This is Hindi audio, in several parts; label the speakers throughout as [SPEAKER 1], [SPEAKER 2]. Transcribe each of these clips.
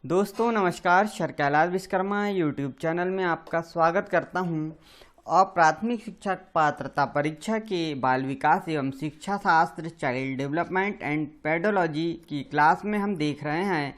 [SPEAKER 1] दोस्तों नमस्कार, sir Kailash Vishwakarma YouTube channel में आपका स्वागत करता हूं। और प्राथमिक शिक्षक पात्रता परीक्षा के बाल विकास एवं शिक्षा शास्त्र चाइल्ड डेवलपमेंट एंड पेडोलॉजी की क्लास में हम देख रहे हैं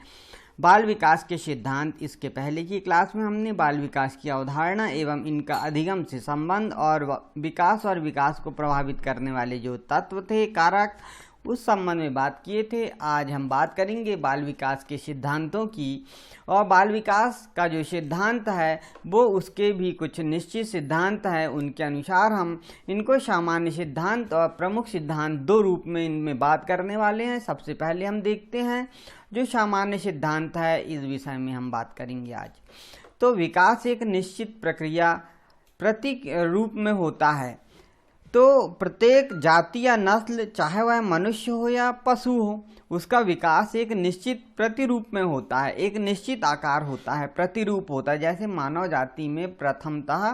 [SPEAKER 1] बाल विकास के सिद्धांत। इसके पहले की क्लास में हमने बाल विकास की अवधारणा एवं इनका अधिगम से संबंध और विकास को प्रभावित करने वाले जो तत्व थे, कारक, उस संबंध में बात किए थे। आज हम बात करेंगे बाल विकास के सिद्धांतों की। और बाल विकास का जो सिद्धांत है वो उसके भी कुछ निश्चित सिद्धांत हैं। उनके अनुसार हम इनको सामान्य सिद्धांत और प्रमुख सिद्धांत दो रूप में इनमें बात करने वाले हैं। सबसे पहले हम देखते हैं जो सामान्य सिद्धांत है, इस विषय में हम बात करेंगे आज। तो विकास एक निश्चित प्रक्रिया प्रतीक रूप में होता है। तो प्रत्येक जाति या नस्ल, चाहे वह मनुष्य हो या पशु हो, उसका विकास एक निश्चित प्रतिरूप में होता है, एक निश्चित आकार होता है, प्रतिरूप होता है। जैसे मानव जाति में प्रथमतः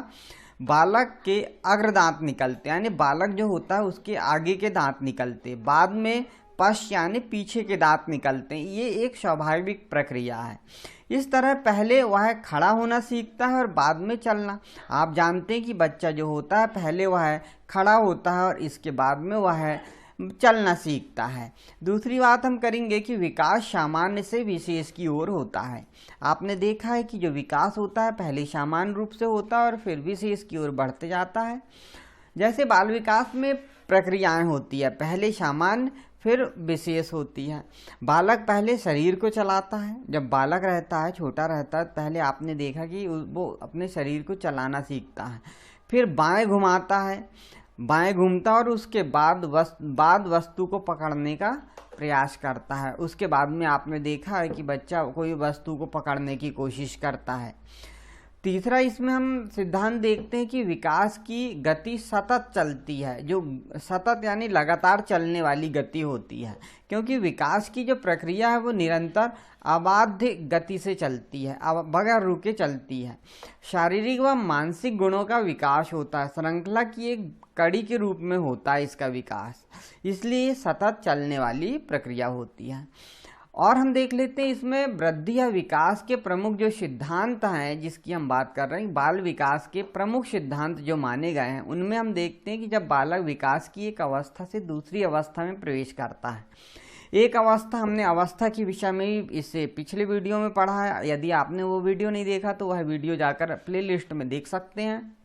[SPEAKER 1] बालक के अग्रदांत निकलते, यानी बालक जो होता है उसके आगे के दांत निकलते, बाद में पश्च यानी पीछे के दांत निकलते हैं। ये एक स्वाभाविक प्रक्रिया है। इस तरह पहले वह खड़ा होना सीखता है और बाद में चलना। आप जानते हैं कि बच्चा जो होता है पहले वह खड़ा होता है और इसके बाद में वह चलना सीखता है। दूसरी बात हम करेंगे कि विकास सामान्य से विशेष की ओर होता है। आपने देखा है कि जो विकास होता है पहले सामान्य रूप से होता है और फिर विशेष की ओर बढ़ते जाता है। जैसे बाल विकास में प्रक्रियाएं होती है, पहले सामान्य फिर विशेष होती है। बालक पहले शरीर को चलाता है। जब बालक रहता है, छोटा रहता है, पहले आपने देखा कि वो अपने शरीर को चलाना सीखता है। फिर बाएं घुमाता है, बाएं घूमता और उसके बाद वस्तु को पकड़ने का प्रयास करता है। उसके बाद में आपने देखा है कि बच्चा कोई वस्तु को पकड़ने की कोशिश करता है। तीसरा इसमें हम सिद्धांत देखते हैं कि विकास की गति सतत चलती है, जो सतत यानी लगातार चलने वाली गति होती है, क्योंकि विकास की जो प्रक्रिया है वो निरंतर अबाध्य गति से चलती है, बगैर रुके चलती है। शारीरिक व मानसिक गुणों का विकास होता है, श्रृंखला की एक कड़ी के रूप में होता है इसका विकास, इसलिए सतत चलने वाली प्रक्रिया होती है। और हम देख लेते हैं इसमें वृद्धि या विकास के प्रमुख जो सिद्धांत हैं जिसकी हम बात कर रहे हैं, बाल विकास के प्रमुख सिद्धांत जो माने गए हैं, उनमें हम देखते हैं कि जब बालक विकास की एक अवस्था से दूसरी अवस्था में प्रवेश करता है। एक अवस्था, हमने अवस्था की विषय में ही इससे पिछले वीडियो में पढ़ा है। यदि आपने वो वीडियो नहीं देखा तो वह वीडियो जाकर प्लेलिस्ट में देख सकते हैं।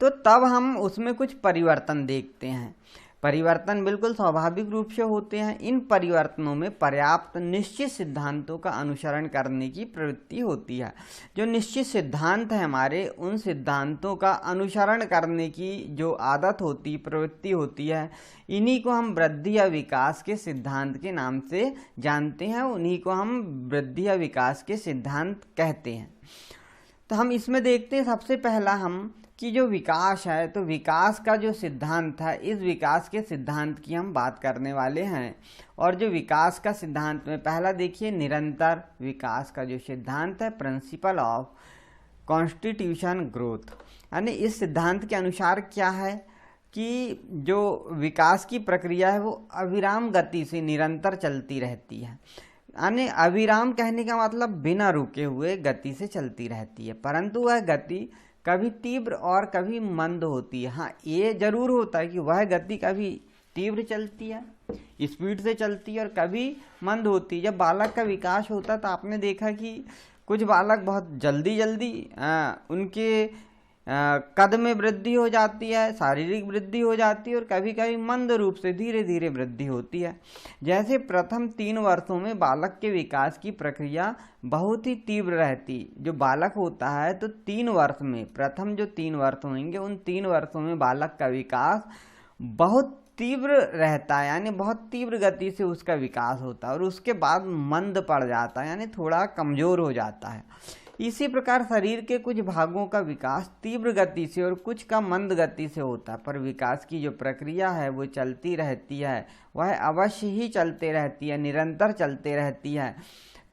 [SPEAKER 1] तो तब हम उसमें कुछ परिवर्तन देखते हैं। परिवर्तन बिल्कुल स्वाभाविक रूप से होते हैं। इन परिवर्तनों में पर्याप्त निश्चित सिद्धांतों का अनुसरण करने की प्रवृत्ति होती है। जो निश्चित सिद्धांत है हमारे, उन सिद्धांतों का अनुसरण करने की जो आदत होती, प्रवृत्ति होती है, इन्हीं को हम वृद्धि या विकास के सिद्धांत के नाम से जानते हैं। उन्हीं को हम वृद्धि या विकास के सिद्धांत कहते हैं। तो हम इसमें देखते हैं सबसे पहला हम कि जो विकास है, तो विकास का जो सिद्धांत है, इस विकास के सिद्धांत की हम बात करने वाले हैं। और जो विकास का सिद्धांत में पहला देखिए, निरंतर विकास का जो सिद्धांत है, प्रिंसिपल ऑफ कॉन्स्टिट्यूशन ग्रोथ, यानी इस सिद्धांत के अनुसार क्या है कि जो विकास की प्रक्रिया है वो अविराम गति से निरंतर चलती रहती है। यानी अविराम कहने का मतलब बिना रुके हुए गति से चलती रहती है, परंतु वह गति कभी तीव्र और कभी मंद होती है। हाँ, ये जरूर होता है कि वह गति कभी तीव्र चलती है, स्पीड से चलती है, और कभी मंद होती है। जब बालक का विकास होता है तो आपने देखा कि कुछ बालक बहुत जल्दी उनके कद में वृद्धि हो जाती है, शारीरिक वृद्धि हो जाती है, और कभी कभी मंद रूप से धीरे धीरे वृद्धि होती है। जैसे प्रथम 3 वर्षों में बालक के विकास की प्रक्रिया बहुत ही तीव्र रहती। जो बालक होता है तो 3 वर्ष में, प्रथम जो 3 वर्ष होंगे, उन 3 वर्षों में बालक का विकास बहुत तीव्र रहता है, यानी बहुत तीव्र गति से उसका विकास होता है, और उसके बाद मंद पड़ जाता है, यानी थोड़ा कमजोर हो जाता है। इसी प्रकार शरीर के कुछ भागों का विकास तीव्र गति से और कुछ का मंद गति से होता है, पर विकास की जो प्रक्रिया है वो चलती रहती है, वह अवश्य ही चलते रहती है, निरंतर चलते रहती है।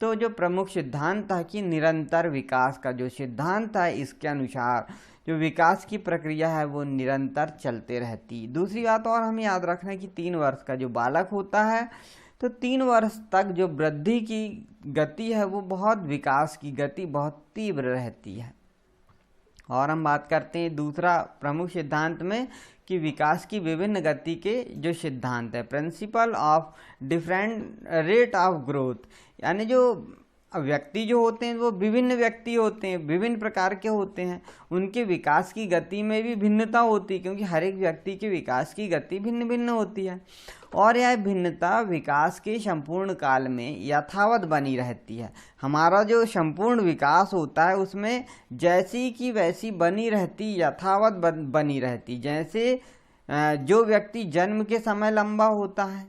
[SPEAKER 1] तो जो प्रमुख सिद्धांत है कि निरंतर विकास का जो सिद्धांत है, इसके अनुसार जो विकास की प्रक्रिया है वो निरंतर चलते रहती। दूसरी बात और हमें याद रखना है कि 3 वर्ष का जो बालक होता है, तो 3 वर्ष तक जो वृद्धि की गति है वो बहुत, विकास की गति बहुत तीव्र रहती है। और हम बात करते हैं दूसरा प्रमुख सिद्धांत में कि विकास की विभिन्न गति के जो सिद्धांत है, principle of different rate of growth, यानी जो व्यक्ति जो होते हैं वो विभिन्न व्यक्ति होते हैं, विभिन्न प्रकार के होते हैं, उनके विकास की गति में भी भिन्नता होती है, क्योंकि हर एक व्यक्ति के विकास की गति भिन्न भिन्न होती है और यह भिन्नता विकास के संपूर्ण काल में यथावत बनी रहती है। हमारा जो संपूर्ण विकास होता है उसमें जैसी की वैसी बनी रहती, यथावत बनी रहती। जैसे जो व्यक्ति जन्म के समय लंबा होता है,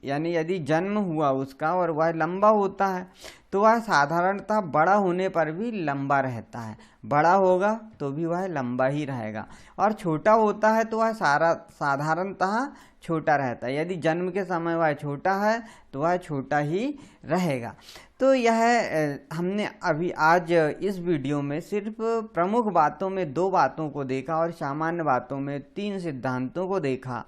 [SPEAKER 1] यानी यदि जन्म हुआ उसका और वह लंबा होता है तो वह साधारणतः बड़ा होने पर भी लंबा रहता है, बड़ा होगा तो भी वह लंबा ही रहेगा, और छोटा होता है तो वह साधारणतः छोटा रहता है। यदि जन्म के समय वह छोटा है तो वह छोटा ही रहेगा। तो यह हमने अभी आज इस वीडियो में सिर्फ प्रमुख बातों में 2 बातों को देखा और सामान्य बातों में 3 सिद्धांतों को देखा।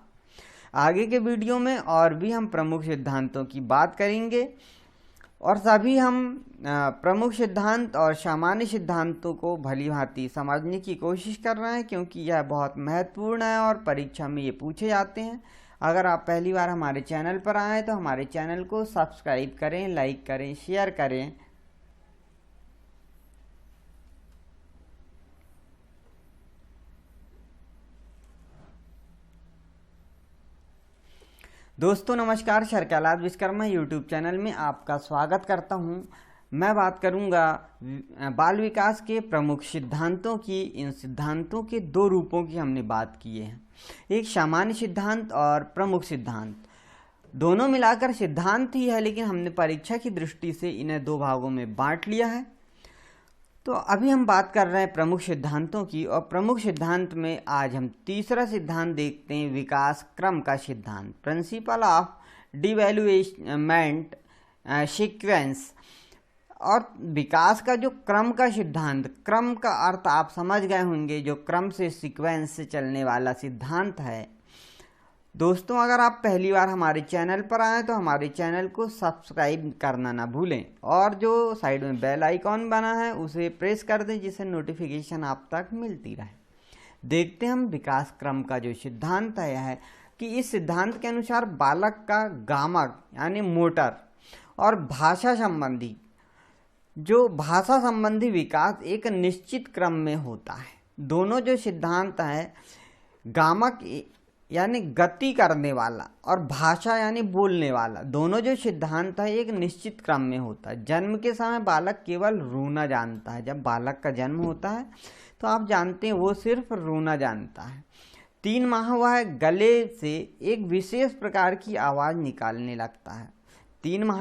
[SPEAKER 1] आगे के वीडियो में और भी हम प्रमुख सिद्धांतों की बात करेंगे और सभी हम प्रमुख सिद्धांत और सामान्य सिद्धांतों को भली भांति समझने की कोशिश कर रहे हैं, क्योंकि यह बहुत महत्वपूर्ण है और परीक्षा में ये पूछे जाते हैं। अगर आप पहली बार हमारे चैनल पर आए तो हमारे चैनल को सब्सक्राइब करें, लाइक करें, शेयर करें। दोस्तों नमस्कार, sir Kailash Vishwakarma YouTube channel में आपका स्वागत करता हूं। मैं बात करूंगा बाल विकास के प्रमुख सिद्धांतों की। इन सिद्धांतों के 2 रूपों की हमने बात की है, एक सामान्य सिद्धांत और प्रमुख सिद्धांत। दोनों मिलाकर सिद्धांत ही है, लेकिन हमने परीक्षा की दृष्टि से इन्हें 2 भागों में बांट लिया है। तो अभी हम बात कर रहे हैं प्रमुख सिद्धांतों की, और प्रमुख सिद्धांत में आज हम तीसरा सिद्धांत देखते हैं, विकास क्रम का सिद्धांत, प्रिंसिपल ऑफ डिवैल्यूएमेंट सीक्वेंस। और विकास का जो क्रम का सिद्धांत, क्रम का अर्थ आप समझ गए होंगे, जो क्रम से सीक्वेंस से चलने वाला सिद्धांत है। दोस्तों अगर आप पहली बार हमारे चैनल पर आए तो हमारे चैनल को सब्सक्राइब करना ना भूलें, और जो साइड में बेल आइकॉन बना है उसे प्रेस कर दें, जिससे नोटिफिकेशन आप तक मिलती रहे। देखते हैं हम विकास क्रम का जो सिद्धांत है, यह है कि इस सिद्धांत के अनुसार बालक का गामक यानी मोटर और भाषा संबंधी विकास एक निश्चित क्रम में होता है। दोनों जो सिद्धांत है, गामक यानी गति करने वाला और भाषा यानी बोलने वाला, दोनों जो सिद्धांत है एक निश्चित क्रम में होता है। जन्म के समय बालक केवल रोना जानता है। जब बालक का जन्म होता है तो आप जानते हैं वो सिर्फ रोना जानता है। 3 माह वह गले से एक विशेष प्रकार की आवाज़ निकालने लगता है। 3 माह